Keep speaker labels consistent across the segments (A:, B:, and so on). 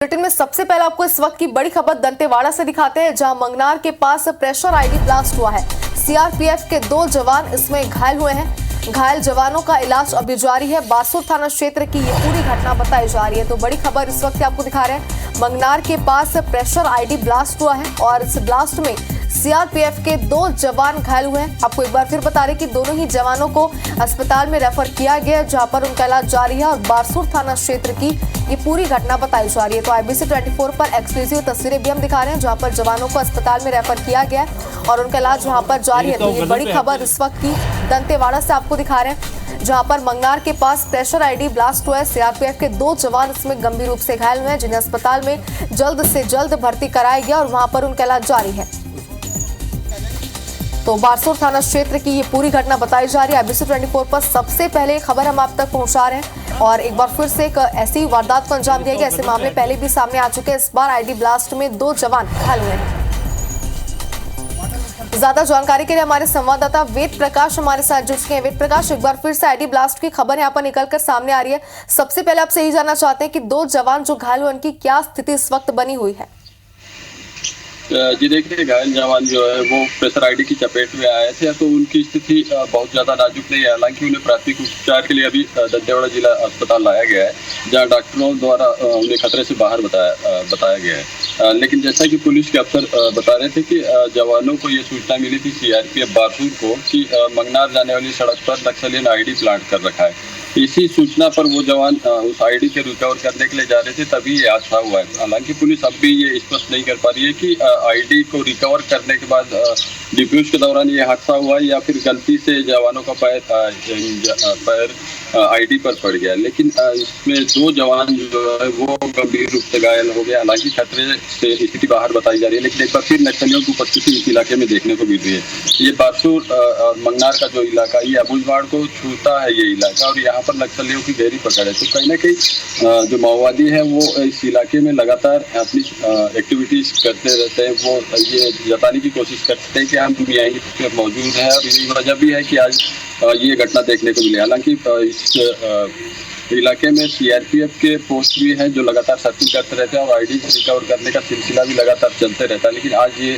A: Bulletin में सबसे पहले आपको इस वक्त की बड़ी खबर दंतेवाड़ा से दिखाते हैं, जहां मंगनार के पास प्रेशर आईडी ब्लास्ट हुआ है। सीआरपीएफ के 2 जवान इसमें घायल हुए हैं। घायल जवानों का इलाज अभी जारी है। बासुर थाना क्षेत्र की ये पूरी घटना बताई जा रही है। तो बड़ी खबर इस वक्त आपको दिखा रहे हैं, मंगनार के पास प्रेशर आईडी ब्लास्ट हुआ है और इस ब्लास्ट में सीआरपीएफ के 2 जवान घायल हुए हैं। आपको एक बार फिर बता रहे कि दोनों ही जवानों को अस्पताल में रेफर किया गया, जहां पर उनका इलाज जारी है। और बारसूर थाना क्षेत्र की ये पूरी घटना बताई जा रही है। तो IBC 24 पर एक्सक्लूसिव तस्वीरें भी हम दिखा रहे हैं, जहां पर जवानों को अस्पताल में रेफर किया गया है और उनका इलाज वहां पर जारी है। तो ये बड़ी खबर इस वक्त की दंतेवाड़ा से आपको दिखा रहे हैं, जहां पर मंगनार के पास प्रेशर आईडी ब्लास्ट हुआ है। सीआरपीएफ के 2 जवान इसमें गंभीर रूप से घायल हुए हैं, जिन्हें अस्पताल में जल्द से जल्द भर्ती कराया गया और वहां पर उनका इलाज जारी है। तो बारसूर थाना क्षेत्र की ये पूरी घटना बताई जा रही है। IBC 24 पर सबसे पहले खबर हम आप तक पहुंचा रहे हैं और एक बार फिर से एक ऐसी वारदात को अंजाम दिया गया। ऐसे मामले पहले भी सामने आ चुके हैं। इस बार आईडी ब्लास्ट में 2 जवान घायल हुए हैं। ज्यादा जानकारी के लिए हमारे संवाददाता वेद प्रकाश हमारे साथ जुड़ चुके हैं। वेद प्रकाश, एक बार फिर से आईडी ब्लास्ट की खबर यहाँ पर निकलकर सामने आ रही है। सबसे पहले आपसे यही जानना चाहते हैं कि 2 जवान जो घायल हुए, उनकी क्या स्थिति इस वक्त बनी हुई है?
B: जी देखिए, घायल जवान जो है वो प्रेशर आईडी की चपेट में आए थे, तो उनकी स्थिति बहुत ज़्यादा नाजुक नहीं है। हालांकि उन्हें प्राथमिक उपचार के लिए अभी दंतेवाड़ा जिला अस्पताल लाया गया है, जहां डॉक्टरों द्वारा उन्हें खतरे से बाहर बताया गया है। लेकिन जैसा कि पुलिस के अफसर बता रहे थे कि जवानों को ये सूचना मिली थी सीआरपीएफ बारसूर को कि मंगनार जाने वाली सड़क पर नक्सलियों ने आईडी प्लांट कर रखा है। इसी सूचना पर वो जवान उस आईडी के रिकवर करने के लिए जा रहे थे, तभी ये हादसा हुआ है। हालांकि पुलिस अब भी ये स्पष्ट नहीं कर पा रही है कि आईडी को रिकवर करने के बाद डिफ्यूज के दौरान ये हादसा हुआ है या फिर गलती से जवानों का पैर आईडी पर पड़ गया। लेकिन इसमें 2 जवान जो है वो गंभीर रूप से घायल हो गए। हालांकि खतरे से स्थिति बाहर बताई जा रही है, लेकिन एक बार फिर नक्सलियों की उपस्थिति इस इलाके में देखने को मिल रही है। ये बारसूर और मंगनार का जो इलाका, ये अबुझमाड़ को छूता है ये इलाका, और यहाँ पर नक्सलियों की गहरी पकड़ है। तो कहीं ना कहीं जो माओवादी है वो इस इलाके में लगातार अपनी एक्टिविटीज करते रहते हैं। वो ये जताने की कोशिश करते हैं कि हम यहीं पे मौजूद हैं, और यही वजह भी है कि आज ये घटना देखने को मिली। हालांकि इस इलाके में सीआरपीएफ के पोस्ट भी हैं जो लगातार सर्चिंग करते रहते हैं और आईडी रिकवर करने का सिलसिला भी लगातार चलते रहता है। लेकिन आज ये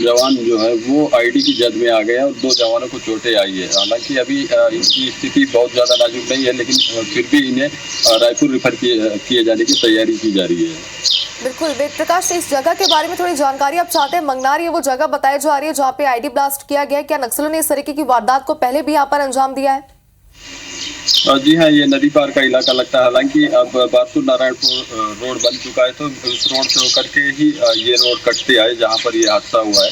B: जवान जो है वो आईडी की जद में आ गया और 2 जवानों को चोटें आई है। हालांकि अभी इनकी स्थिति बहुत ज़्यादा नाजुक नहीं है, लेकिन फिर भी इन्हें रायपुर रेफर किए जाने की तैयारी की जा रही है।
A: बिल्कुल वेद प्रकाश, इस जगह के बारे में थोड़ी जानकारी आप चाहते हैं। मंगनार ये वो जगह बताई जा रही है जहाँ पे आईडी ब्लास्ट किया गया है। क्या नक्सलियों ने इस तरीके की वारदात को पहले भी यहाँ पर अंजाम दिया है?
B: जी हाँ, ये नदी पार का इलाका लगता है। हालांकि अब बारसूर नारायणपुर रोड बन चुका है, तो उस रोड से होकर के ही ये रोड कटते आए जहाँ पर ये हादसा हुआ है।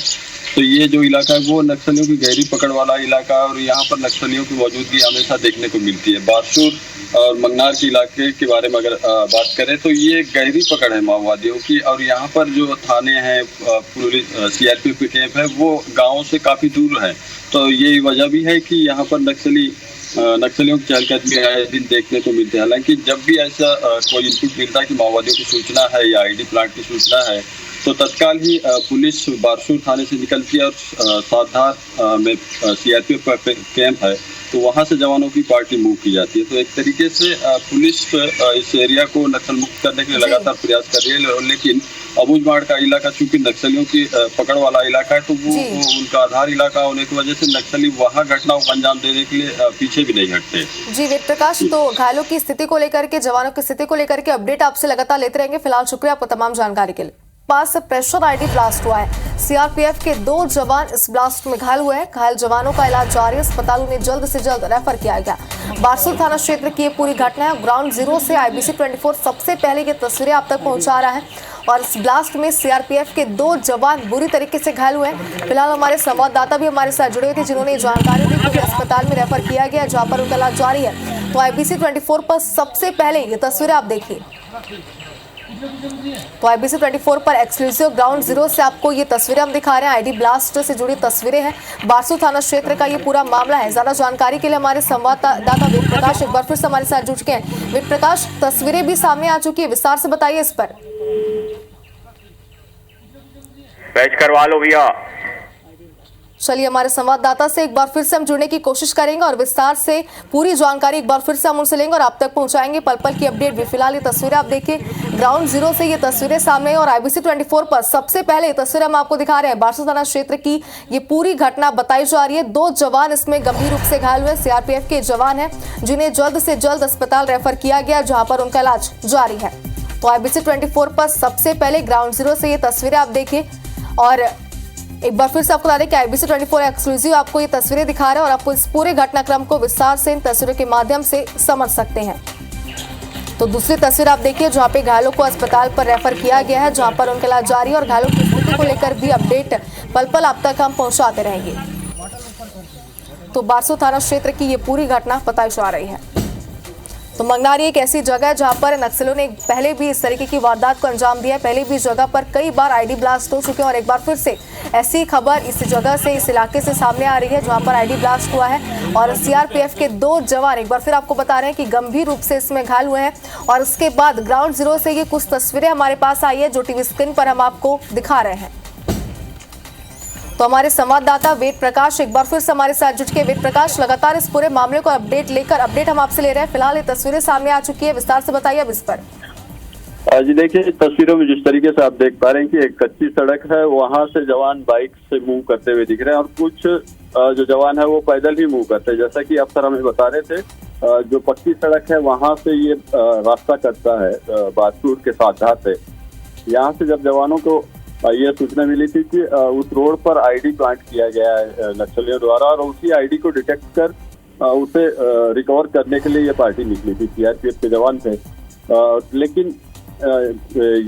B: तो ये जो इलाका है वो नक्सलियों की गहरी पकड़ वाला इलाका है और यहाँ पर नक्सलियों की मौजूदगी हमेशा देखने को मिलती है। बारसूर और मंगनार के इलाके के बारे में अगर बात करें तो ये गहरी पकड़ है माओवादियों की, और यहाँ पर जो थाने हैं, पुलिस सीआरपीएफ के कैंप है, वो गाँव से काफ़ी दूर है। तो ये वजह भी है कि यहाँ पर नक्सलियों की चहलकदमी आए दिन देखने को मिलते हैं। हालांकि जब भी ऐसा कोई इनपुट मिलता है कि माओवादियों की सूचना है या आईडी प्लांट की सूचना है, तो तत्काल ही पुलिस बारसूर थाने से निकलती है और साधार में सीआरपीएफ का कैंप है, तो वहां से जवानों की पार्टी मूव की जाती है। तो एक तरीके से पुलिस इस एरिया को नक्सल मुक्त करने के लिए लगातार प्रयास कर रही है। लेकिन अबुझमाड़ का इलाका चूंकि नक्सलियों की पकड़ वाला इलाका है, तो वो उनका आधार इलाका होने की वजह से नक्सली वहां घटनाओं को अंजाम देने के लिए पीछे भी नहीं हटते। जी
A: वेद प्रकाश, तो घायलों की स्थिति को लेकर के, जवानों की स्थिति को लेकर के अपडेट आपसे लगातार लेते रहेंगे। फिलहाल शुक्रिया आपको तमाम जानकारी के लिए। पास प्रेशर आईडी ब्लास्ट हुआ है। सीआरपीएफ के 2 जवान इस ब्लास्ट में घायल हुए हैं। घायल जवानों का इलाज जारी है। अस्पतालों में जल्द से जल्द रेफर किया गया। बारसूर थाना क्षेत्र की ये पूरी घटना है। ग्राउंड जीरो से IBC 24 सबसे पहले ये तस्वीरें आप तक पहुंचा रहा है और इस ब्लास्ट में सीआरपीएफ के 2 जवान बुरी तरीके से घायल हुए हैं। फिलहाल हमारे संवाददाता भी हमारे साथ जुड़े हुए थे, जिन्होंने जानकारी दी कि अस्पताल में रेफर किया गया, जहाँ पर उनका इलाज जारी है। तो IBC 24 पर सबसे पहले ये तस्वीरें आप देखिए। तो IBC 24 पर एक्सक्लूसिव ग्राउंड जीरो से आपको ये तस्वीरें हम दिखा रहे हैं। आईडी ब्लास्ट से जुड़ी तस्वीरें हैं। बारसूर थाना क्षेत्र का ये पूरा मामला है। ज्यादा जानकारी के लिए हमारे संवाददाता वेद प्रकाश एक बार फिर से हमारे साथ जुड़ चुके हैं। वेद प्रकाश, तस्वीरें भी सामने आ चुकी है, विस्तार से बताइए इस पर।
C: बैच करवा लो भैया।
A: चलिए हमारे संवाददाता से एक बार फिर से हम जुड़ने की कोशिश करेंगे और विस्तार से पूरी जानकारी एक बार फिर से हम उनसे लेंगे और आप तक पहुंचाएंगे पल पल की अपडेट भी। फिलहाल ये तस्वीरें आप देखिए, ग्राउंड जीरो से ये तस्वीरें सामने और IBC 24 पर सबसे पहले ये तस्वीरें हम आपको दिखा रहे हैं। बारसूर थाना क्षेत्र की ये पूरी घटना बताई जा रही है। 2 जवान इसमें गंभीर रूप से घायल हुए। CRPF के जवान हैं जिन्हें जल्द से जल्द अस्पताल रेफर किया गया, जहां पर उनका इलाज जारी है। तो IBC 24 पर सबसे पहले ग्राउंड जीरो से ये तस्वीरें आप देखिए और एक बार फिर से आपको बता दें कि IBC 24 एक्सक्लूसिव आपको ये तस्वीरें दिखा रहे हैं और आपको इस पूरे घटनाक्रम को विस्तार से इन तस्वीरों के माध्यम से समझ सकते हैं। तो दूसरी तस्वीर आप देखिए जहां पे घायलों को अस्पताल पर रेफर किया गया है, जहां पर उनका इलाज जारी है और घायलों की स्थिति को लेकर भी अपडेट पल पल आप तक हम पहुंचाते रहेंगे। तो बारसूर थाना क्षेत्र की ये पूरी घटना बताई जा रही है। तो मंगनार एक ऐसी जगह है जहां पर नक्सलियों ने पहले भी इस तरीके की वारदात को अंजाम दिया है। पहले भी इस जगह पर कई बार ID ब्लास्ट हो चुके हैं और एक बार फिर से ऐसी खबर इस जगह से, इस इलाके से सामने आ रही है जहां पर ID ब्लास्ट हुआ है और CRPF के 2 जवान एक बार फिर आपको बता रहे हैं कि गंभीर रूप से इसमें घायल हुए हैं। और उसके बाद ग्राउंड जीरो से ये कुछ तस्वीरें हमारे पास आई है जो टीवी स्क्रीन पर हम आपको दिखा रहे हैं। तो हमारे संवाददाता वेद प्रकाश एक बार फिर से हमारे साथ जुट के। वेद प्रकाश, लगातार इस पूरे मामले को अपडेट हम आपसे ले रहे हैं। फिलहाल ये तस्वीरें सामने आ चुकी है, विस्तार से बताइए अब इस पर।
C: जी देखिए, तस्वीरों में जिस तरीके से आप देख पा रहे हैं कि एक कच्ची सड़क है, वहां से जवान बाइक से मूव करते हुए दिख रहे हैं और कुछ जो जवान है वो पैदल ही मूव करते हैं। जैसा कि अफसर हमें बता रहे थे, जो पक्की सड़क है वहां से ये रास्ता कटता है बारसूर के साथ से। यहाँ से जब जवानों को ये सूचना मिली थी कि उस रोड पर ID प्लांट किया गया है नक्सलियों द्वारा और उसी ID को डिटेक्ट कर उसे रिकवर करने के लिए ये पार्टी निकली थी। CRPF के जवान थे, लेकिन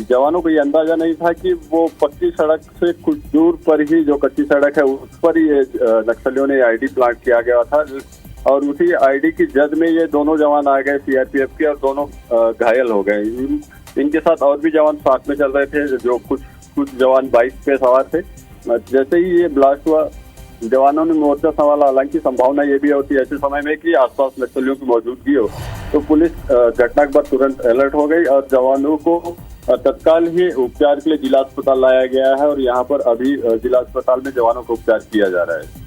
C: जवानों को ये अंदाजा नहीं था कि वो पक्की सड़क से कुछ दूर पर ही जो कच्ची सड़क है उस पर ही नक्सलियों ने ID प्लांट किया गया था और उसी ID की जद में ये दोनों जवान आ गए CRPF के और दोनों घायल हो गए। इनके साथ और भी जवान साथ में चल रहे थे, जो कुछ जवान बाइक पे सवार थे। जैसे ही ये ब्लास्ट हुआ, जवानों ने मोर्चा संभाला। हालांकि संभावना ये भी होती है ऐसे समय में कि आसपास नक्सलियों की मौजूदगी हो, तो पुलिस घटना के बाद तुरंत अलर्ट हो गई और जवानों को तत्काल ही उपचार के लिए जिला अस्पताल लाया गया है और यहाँ पर अभी जिला अस्पताल में जवानों को उपचार किया जा रहा है।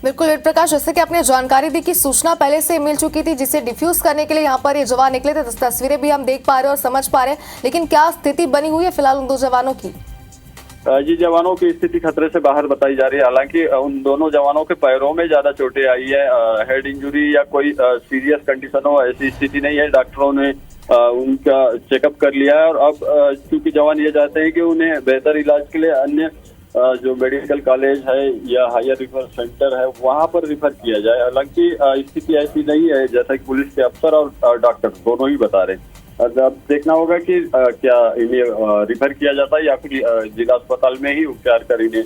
A: बिल्कुल वेद प्रकाश, जैसे कि आपने जानकारी दी कि सूचना पहले से मिल चुकी थी, जिसे डिफ्यूज करने के लिए यहाँ पर ये जवान निकले थे। तस्वीरें भी हम देख पा रहे हैं और समझ पा रहे हैं, लेकिन क्या स्थिति बनी हुई है फिलहाल उन 2 जवानों की?
C: जी, जवानों की स्थिति खतरे से बाहर बताई जा रही है। हालांकि उन दोनों जवानों के पैरों में ज्यादा चोटें आई है, हेड इंजरी या कोई सीरियस कंडीशन हो ऐसी स्थिति नहीं है। डॉक्टरों ने उनका चेकअप कर लिया है और अब क्योंकि जवान ये चाहते हैं कि उन्हें बेहतर इलाज के लिए अन्य जो मेडिकल कॉलेज है या हायर रिफर सेंटर है वहां पर रिफर किया जाए। हालांकि स्थिति ऐसी नहीं है जैसा कि पुलिस के अफसर और डॉक्टर दोनों ही बता रहे हैं। अब देखना होगा कि क्या इन्हें रिफर किया जाता है या फिर जिला अस्पताल में ही उपचार कर इन्हें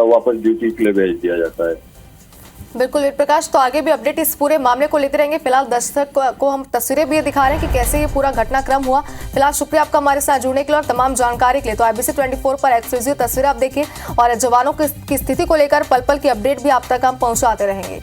C: वापस ड्यूटी के लिए भेज दिया जाता है।
A: बिल्कुल वेद प्रकाश, तो आगे भी अपडेट इस पूरे मामले को लेते रहेंगे। फिलहाल दर्शक को हम तस्वीरें भी दिखा रहे हैं कि कैसे ये पूरा घटनाक्रम हुआ। फिलहाल शुक्रिया आपका हमारे साथ जुड़ने के लिए और तमाम जानकारी के लिए। तो IBC 24 पर एक्सक्लूसिव तस्वीरें आप देखिए और जवानों की स्थिति को लेकर पल पल की अपडेट भी आप तक हम पहुंचाते रहेंगे।